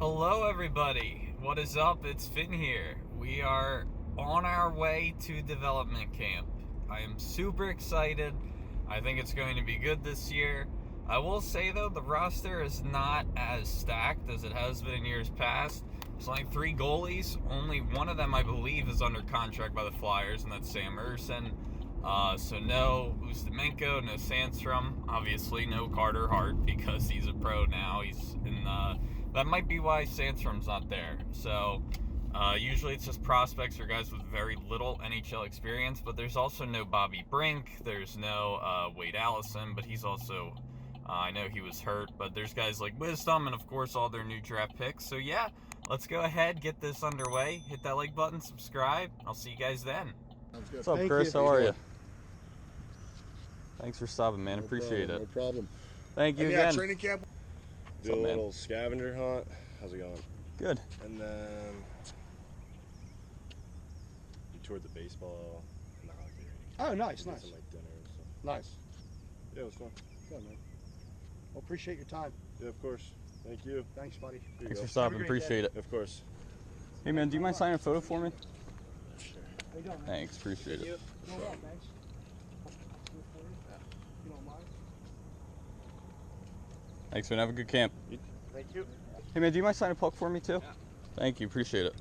Hello everybody, what is up? It's Finn here. We are on our way to development camp. I am super excited. I think it's going to be good this year. I will say though, the roster is not as stacked as it has been in years past. There's only 3 goalies. Only one of them, I believe, is under contract by the Flyers, and that's Sam Ersson. So no Ustimenko, no Sandstrom, obviously no Carter Hart because he's a pro now. He's in that might be why Sandstrom's not there. So usually it's just prospects or guys with very little NHL experience, but there's also no Bobby Brink, there's no Wade Allison, but he's also, I know he was hurt, but there's guys like Wisdom and of course all their new draft picks. So yeah, let's go ahead, get this underway, hit that like button, subscribe, I'll see you guys then. What's up, Chris? How are you? Thanks for stopping, man. Appreciate it. No problem. Thank you again. Training camp. Do a little scavenger hunt. How's it going? Good. And then we toured the baseball and the hockey rink. Oh, nice, Some, nice. like dinner and stuff. Nice. Yeah, it was fun. Good, man. Well, appreciate your time. Yeah, of course. Thank you. Thanks, buddy. Thanks for stopping. Appreciate it. Of course. Hey, man, do you mind signing a photo for me? Sure. How you doing, man? Thanks. Appreciate it. No, well, thanks. You don't mind? Thanks, man. Have a good camp. Thank you. Hey, man, do you mind signing a puck for me, too? Yeah. Thank you. Appreciate it.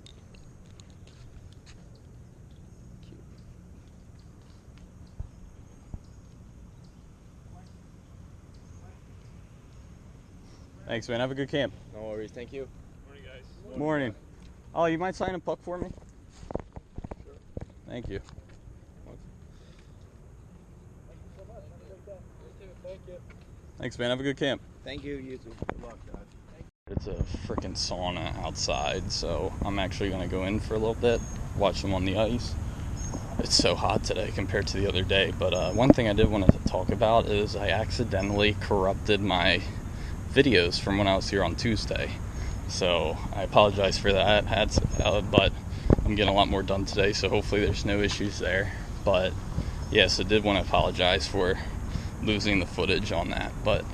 Thanks, man. Have a good camp. No worries. Thank you. Morning guys. Morning. Oh, you might sign a puck for me? Sure. Thank you. Thank you. Thanks, man. Have a good camp. Thank you. You too. Good luck, guys. It's a freaking sauna outside, so I'm actually going to go in for a little bit, watch them on the ice. It's so hot today compared to the other day, but one thing I did want to talk about is I accidentally corrupted my videos from when I was here on Tuesday. So I apologize for that, but I'm getting a lot more done today, so hopefully there's no issues there. But yes, I did want to apologize for losing the footage on that, but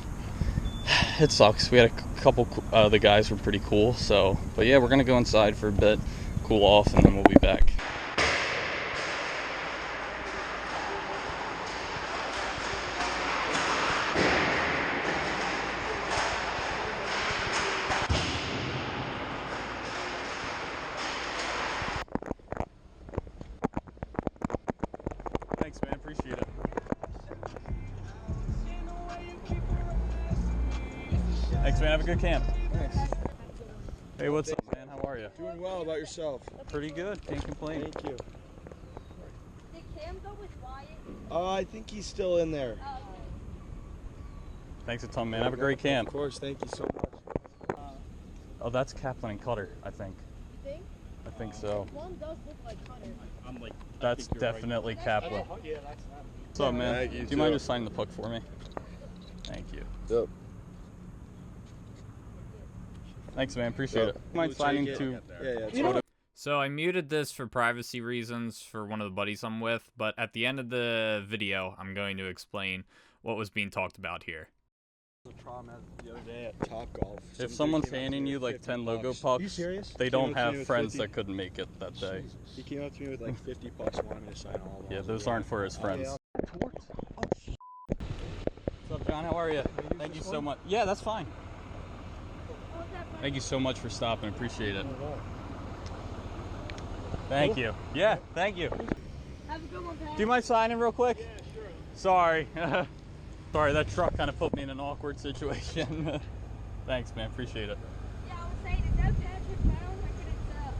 it sucks. We had a couple, the guys were pretty cool, so, but yeah, we're gonna go inside for a bit, cool off, and then we'll be back. Thanks, man, appreciate it. Thanks, man. Have a good camp. Thanks. Hey, what's up, man? How are you? Doing well. About yourself? Pretty good. Can't complain. Thank you. Did Cam go with Wyatt? I think he's still in there. Oh, okay. Thanks a ton, man. Have a great camp. Of course. Thank you so much. Oh, that's Kaplan and Cutter, I think. You think? I think so. One does look like Hunter. That's definitely Kaplan. Yeah, that's not. What's up, man? Thank you, Do you mind too. just signing the puck for me? Thank you. Yep. Thanks, man. Appreciate it. Do you mind signing to Yeah. So I muted this for privacy reasons for one of the buddies I'm with, but at the end of the video, I'm going to explain what was being talked about here. The other day at Top Golf. If someone's handing you like 10 logo pucks, you serious? they don't Came up to me have with friends 50. that couldn't make it that day. He came up to me with like 50 bucks, wanted me to sign all of them. Yeah, those aren't for his friends. TORTS? What's up, John? How are you? Thank you so much. Yeah, that's fine. Thank you so much for stopping. Appreciate it. Thank you. Yeah, thank you. Have a good one, Pat. Do you mind signing real quick? Yeah, sure. Sorry. Sorry, that truck kind of put me in an awkward situation. Thanks, man. Appreciate it. Yeah, I was saying it. No Patrick Brown. I couldn't tell.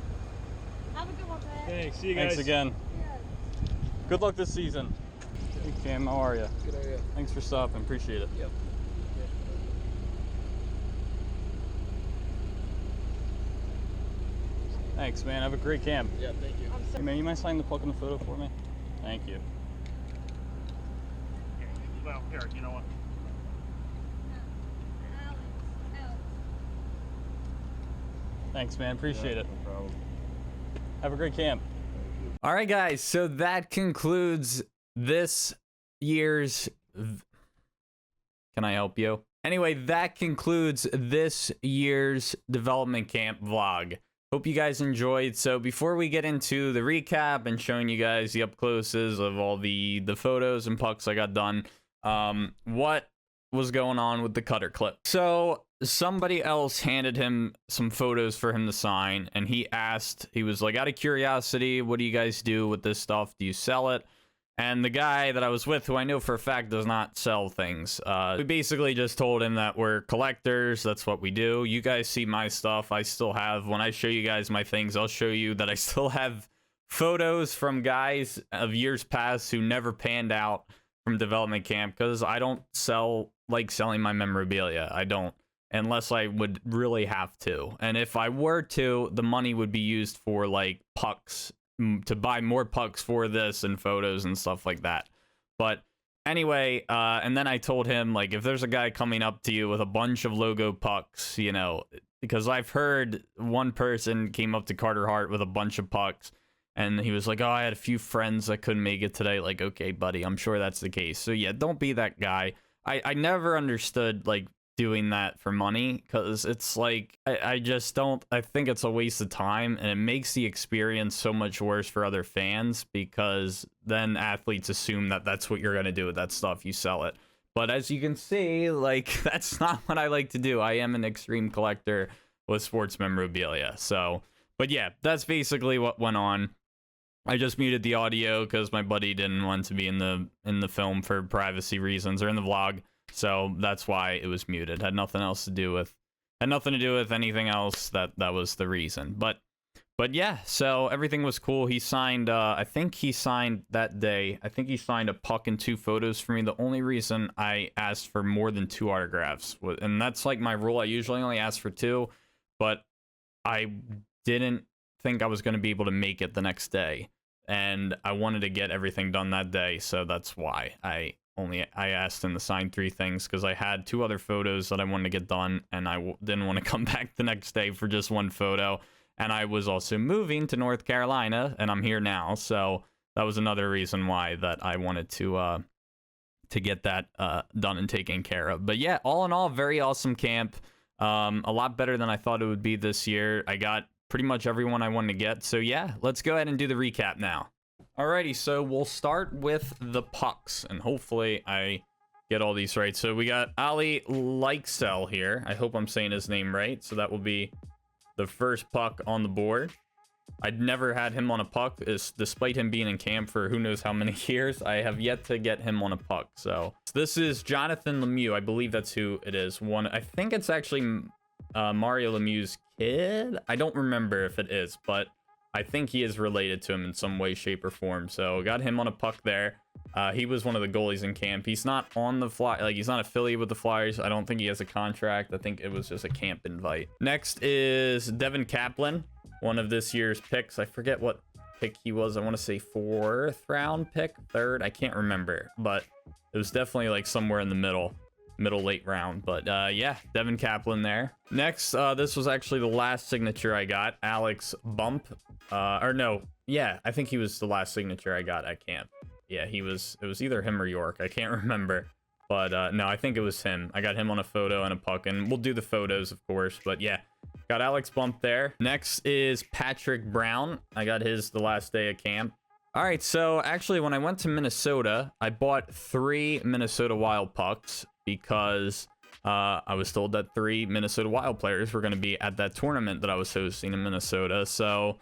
Have a good one, Pat. Thanks. See you guys. Thanks again. Yeah. Good luck this season. Hey, Cam, how are you? Good idea. Thanks for stopping. Appreciate it. Yep. Thanks, man. Have a great camp. Yeah, thank you. Hey, man, you mind signing the puck in the photo for me? Thank you. Well, here, you know what? Alex. Thanks, man. Appreciate it. No problem. Have a great camp. All right, guys, so that concludes this year's... Can I help you? Anyway, that concludes this year's development camp vlog. Hope you guys enjoyed. So before we get into the recap and showing you guys the up closes of all the photos and pucks I got done, what was going on with the cutter clip? So somebody else handed him some photos for him to sign, and he was like, out of curiosity, what do you guys do with this stuff? Do you sell it? And the guy that I was with, who I know for a fact does not sell things, we basically just told him that we're collectors. That's what we do. You guys see my stuff. I still have, when I show you guys my things, I'll show you that I still have photos from guys of years past who never panned out from development camp, because I don't like selling my memorabilia. I don't, unless I would really have to. And if I were to, the money would be used for like pucks, to buy more pucks for this and photos and stuff like that. But anyway, and then I told him, like, if there's a guy coming up to you with a bunch of logo pucks, you know, because I've heard one person came up to Carter Hart with a bunch of pucks, and he was like, oh, I had a few friends that couldn't make it today. Like, okay, buddy, I'm sure that's the case. So yeah, don't be that guy. I never understood, like, doing that for money, because it's like, I just don't, I think it's a waste of time, and it makes the experience so much worse for other fans, because then athletes assume that that's what you're going to do with that stuff. You sell it. But as you can see, like, that's not what I like to do. I am an extreme collector with sports memorabilia. So, but yeah, that's basically what went on. I just muted the audio because my buddy didn't want to be in the film for privacy reasons, or in the vlog. So that's why it was muted. Had nothing to do with anything else. That was the reason. But yeah, so everything was cool. He signed, I think he signed that day, I think he signed a puck and 2 photos for me. The only reason I asked for more than 2 autographs, and that's like my rule. I usually only ask for 2, but I didn't think I was going to be able to make it the next day, and I wanted to get everything done that day. So that's why I asked him to sign 3 things, because I had 2 other photos that I wanted to get done, and I didn't want to come back the next day for just 1 photo. And I was also moving to North Carolina, and I'm here now, so that was another reason why that I wanted to get that done and taken care of. But yeah, all in all, very awesome camp. A lot better than I thought it would be this year. I got pretty much everyone I wanted to get. So yeah, let's go ahead and do the recap now. Alrighty, so we'll start with the pucks, and hopefully I get all these right. So we got Ali Likesell here. I hope I'm saying his name right. So that will be the first puck on the board. I'd never had him on a puck, despite him being in camp for who knows how many years. I have yet to get him on a puck. So this is Jonathan Lemieux. I believe that's who it is. I think it's actually Mario Lemieux's kid. I don't remember if it is, but I think he is related to him in some way, shape, or form. So got him on a puck there. He was one of the goalies in camp. He's not on the Fly, like, he's not affiliated with the Flyers. I don't think he has a contract. I think it was just a camp invite. Next is Devin Kaplan, one of this year's picks. I forget what pick he was. I want to say 4th round pick, 3rd. I can't remember, but it was definitely like somewhere in the middle late round. But yeah, Devin Kaplan there. Next, this was actually the last signature I got, Alex Bump. Or no, yeah, I think he was the last signature I got at camp. Yeah, it was either him or York. I can't remember. But no, I think it was him. I got him on a photo and a puck, and we'll do the photos, of course. But yeah, got Alex Bump there. Next is Patrick Brown. I got his the last day of camp. All right, so actually when I went to Minnesota, I bought 3 Minnesota Wild pucks, because I was told that 3 Minnesota Wild players were going to be at that tournament that I was hosting in Minnesota. So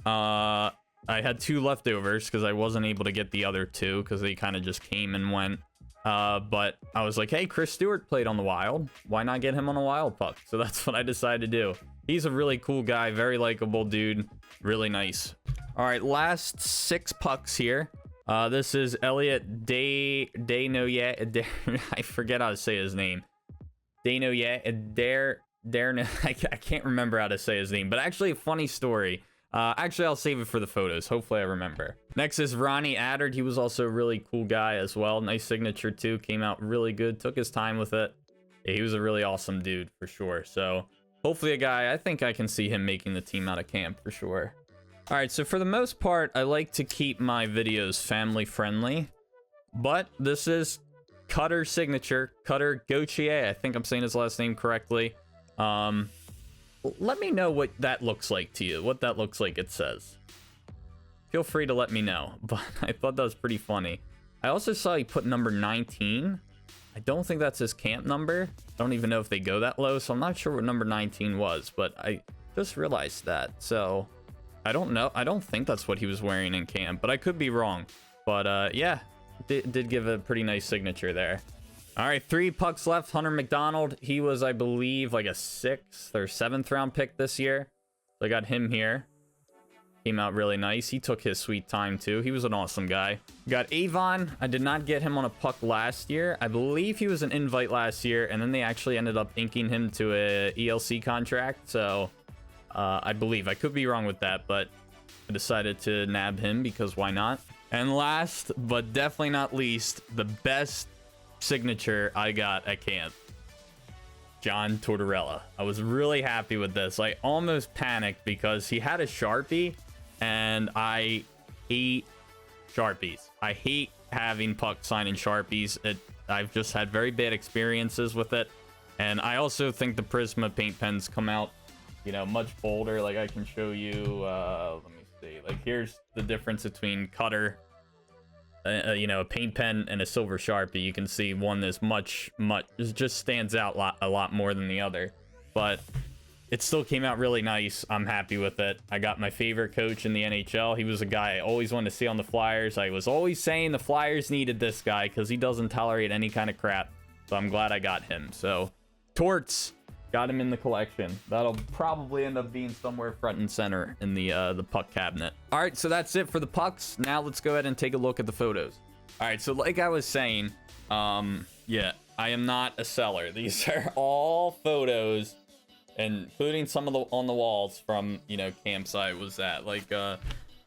I had 2 leftovers because I wasn't able to get the other 2 because they kind of just came and went. But I was like, hey, Chris Stewart played on the Wild. Why not get him on a Wild puck? So that's what I decided to do. He's a really cool guy, very likable dude, really nice. All right, last 6 pucks here. This is Elliot Desnoyers. I forget how to say his name. Desnoyers. I can't remember how to say his name, but actually a funny story. Actually, I'll save it for the photos. Hopefully I remember. Next is Ronnie Addard. He was also a really cool guy as well. Nice signature too. Came out really good. Took his time with it. Yeah, he was a really awesome dude for sure. So hopefully a guy, I think I can see him making the team out of camp for sure. All right, so for the most part, I like to keep my videos family friendly, but this is Cutter signature, Cutter Gauthier. I think I'm saying his last name correctly. Let me know what that looks like to you, what that looks like it says. Feel free to let me know, but I thought that was pretty funny. I also saw he put number 19. I don't think that's his camp number. I don't even know if they go that low, so I'm not sure what number 19 was, but I just realized that. So I don't know. I don't think that's what he was wearing in camp, but I could be wrong. But yeah, did give a pretty nice signature there. All right, 3 pucks left. Hunter McDonald. He was, I believe, like a 6th or 7th round pick this year. So I got him here. Came out really nice. He took his sweet time too. He was an awesome guy. Got Avon. I did not get him on a puck last year. I believe he was an invite last year, and then they actually ended up inking him to a ELC contract. So I believe. I could be wrong with that, but I decided to nab him because why not? And last, but definitely not least, the best signature I got at camp. John Tortorella. I was really happy with this. I almost panicked because he had a Sharpie, and I hate Sharpies. I hate having pucks signed in Sharpies. I've just had very bad experiences with it. And I also think the Prisma paint pens come out, you know, much bolder. Like I can show you, let me see. Like here's the difference between Cutter, you know, a paint pen and a silver Sharpie. You can see one is much, it just stands out a lot more than the other. But it still came out really nice. I'm happy with it. I got my favorite coach in the NHL. He was a guy I always wanted to see on the Flyers. I was always saying the Flyers needed this guy because he doesn't tolerate any kind of crap. So I'm glad I got him. So Torts, got him in the collection. That'll probably end up being somewhere front and center in the puck cabinet. All right, so that's it for the pucks. Now let's go ahead and take a look at the photos. All right, so like I was saying, yeah, I am not a seller. These are all photos, including some of the on the walls from, you know, camps I was at. Like,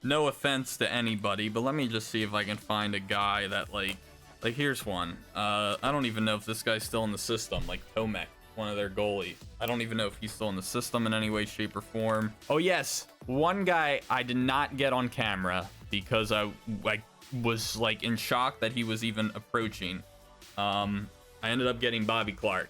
no offense to anybody, but let me just see if I can find a guy that like here's one. I don't even know if this guy's still in the system, like Tomek, one of their goalies. I don't even know if he's still in the system in any way, shape, or form. Oh yes, one guy I did not get on camera because I was like in shock that he was even approaching. I ended up getting Bobby Clark,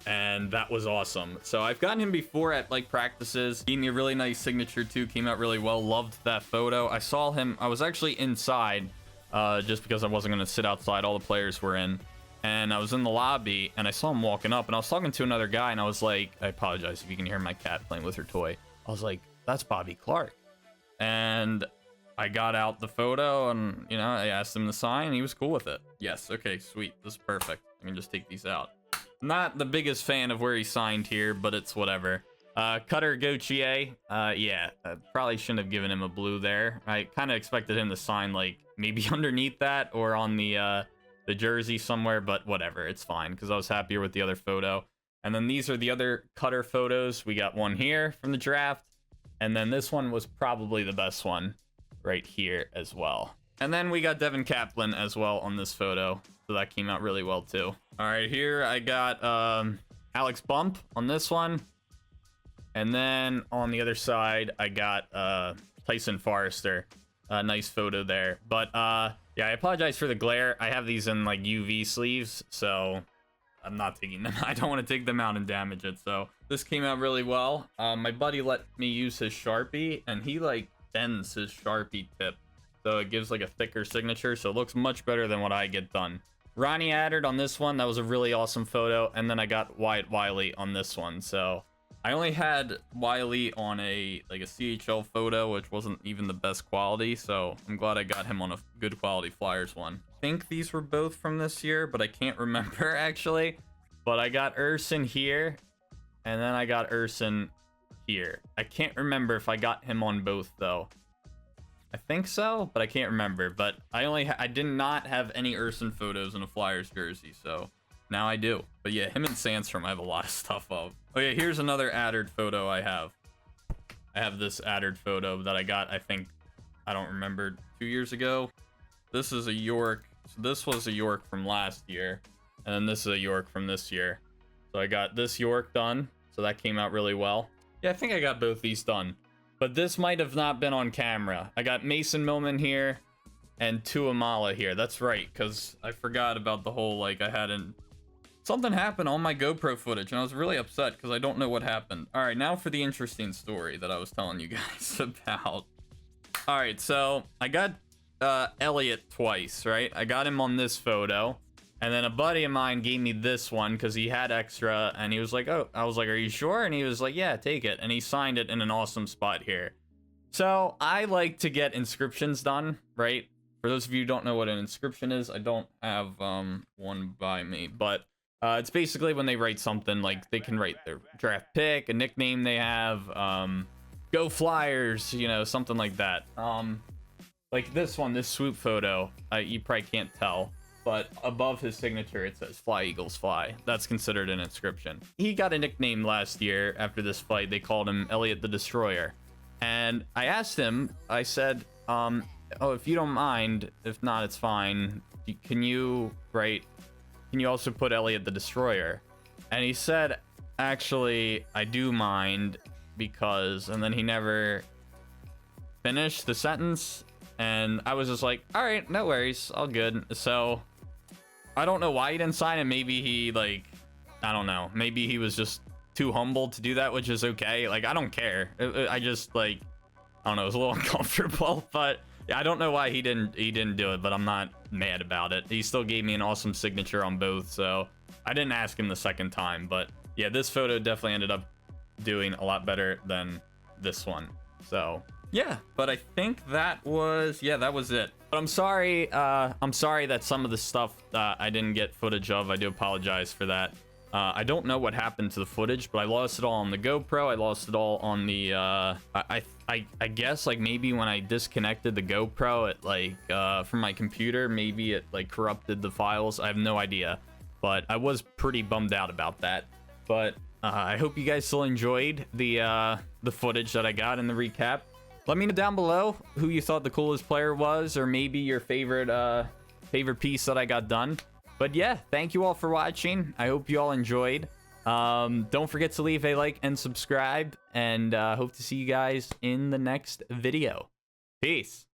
and that was awesome. So I've gotten him before at like practices. Gave me a really nice signature too. Came out really well. Loved that photo. I saw him. I was actually inside, just because I wasn't gonna sit outside. All the players were in. And I was in the lobby, and I saw him walking up, and I was talking to another guy, and I was like, I apologize if you can hear my cat playing with her toy. I was like, that's Bobby Clark. And I got out the photo, and, you know, I asked him to sign, and he was cool with it. Yes, okay, sweet. This is perfect. I can just take these out. Not the biggest fan of where he signed here, but it's whatever. Cutter Gauthier. Yeah, I probably shouldn't have given him a blue there. I kind of expected him to sign, like, maybe underneath that or on the jersey somewhere, but whatever, it's fine because I was happier with the other photo. And then these are the other Cutter photos. We got one here from the draft, and then this one was probably the best one right here as well. And then we got Devin Kaplan as well on this photo, so that came out really well too. All right, here I got Alex Bump on this one, and then on the other side I got Tyson Forrester. Nice photo there. But yeah, I apologize for the glare. I have these in like UV sleeves, so I'm not taking them. I don't want to take them out and damage it. So this came out really well. My buddy let me use his Sharpie, and he like bends his Sharpie tip, so it gives like a thicker signature, so it looks much better than what I get done. Ronnie Addard on this one. That was a really awesome photo. And then I got Wyatt Wiley on this one. So I only had Wiley on a CHL photo, which wasn't even the best quality, so I'm glad I got him on a good quality Flyers one. I think these were both from this year, but I can't remember actually. But I got Urson here, and then I got Urson here. I can't remember if I got him on both though. I think so, but I can't remember. But I did not have any Urson photos in a Flyers jersey, so now I do. But yeah, him and Sandstrom I have a lot of stuff of. Oh yeah, here's another Addard photo I have. I have this Addard photo that I got, I think, I don't remember, 2 years ago. This is a York. So this was a York from last year, and then this is a York from this year. So I got this York done, so that came out really well. Yeah, I think I got both these done. But this might have not been on camera. I got Mason Millman here, and Tuamala here. That's right, because I forgot about the whole, like, something happened on my GoPro footage, and I was really upset because I don't know what happened. All right, now for the interesting story that I was telling you guys about. All right, so I got Elliot twice, right? I got him on this photo, and then a buddy of mine gave me this one because he had extra, and he was like, oh, I was like, are you sure? And he was like, yeah, take it. And he signed it in an awesome spot here. So I like to get inscriptions done, right? For those of you who don't know what an inscription is, I don't have one by me, but it's basically when they write something, like they can write their draft pick, a nickname they have, go Flyers, you know, something like that. Like this one, this swoop photo, you probably can't tell, but above his signature it says "Fly Eagles Fly." That's considered an inscription. He got a nickname last year after this fight. They called him Elliot the Destroyer, and I asked him, I said, oh, if you don't mind, if not, it's fine. Can you also put Elliot the Destroyer? And he said, actually, I do mind because, and then he never finished the sentence. And I was just like, all right, no worries, all good. So I don't know why he didn't sign it. Maybe he, like, I don't know. Maybe he was just too humble to do that, which is okay. Like, I don't care. I just, like, I don't know, it was a little uncomfortable, but I don't know why he didn't do it, but I'm not mad about it. He still gave me an awesome signature on both, so I didn't ask him the second time. But yeah, this photo definitely ended up doing a lot better than this one. So yeah, but I think that was it. But I'm sorry that some of the stuff I didn't get footage of. I do apologize for that. I don't know what happened to the footage, but I lost it all on the GoPro. I lost it all on the I guess, like, maybe when I disconnected the GoPro, it, like, from my computer, maybe it, like, corrupted the files. I have no idea, but I was pretty bummed out about that. But I hope you guys still enjoyed the footage that I got in the recap. Let me know down below who you thought the coolest player was, or maybe your favorite piece that I got done. But yeah, thank you all for watching. I hope you all enjoyed. Don't forget to leave a like and subscribe, and hope to see you guys in the next video. Peace.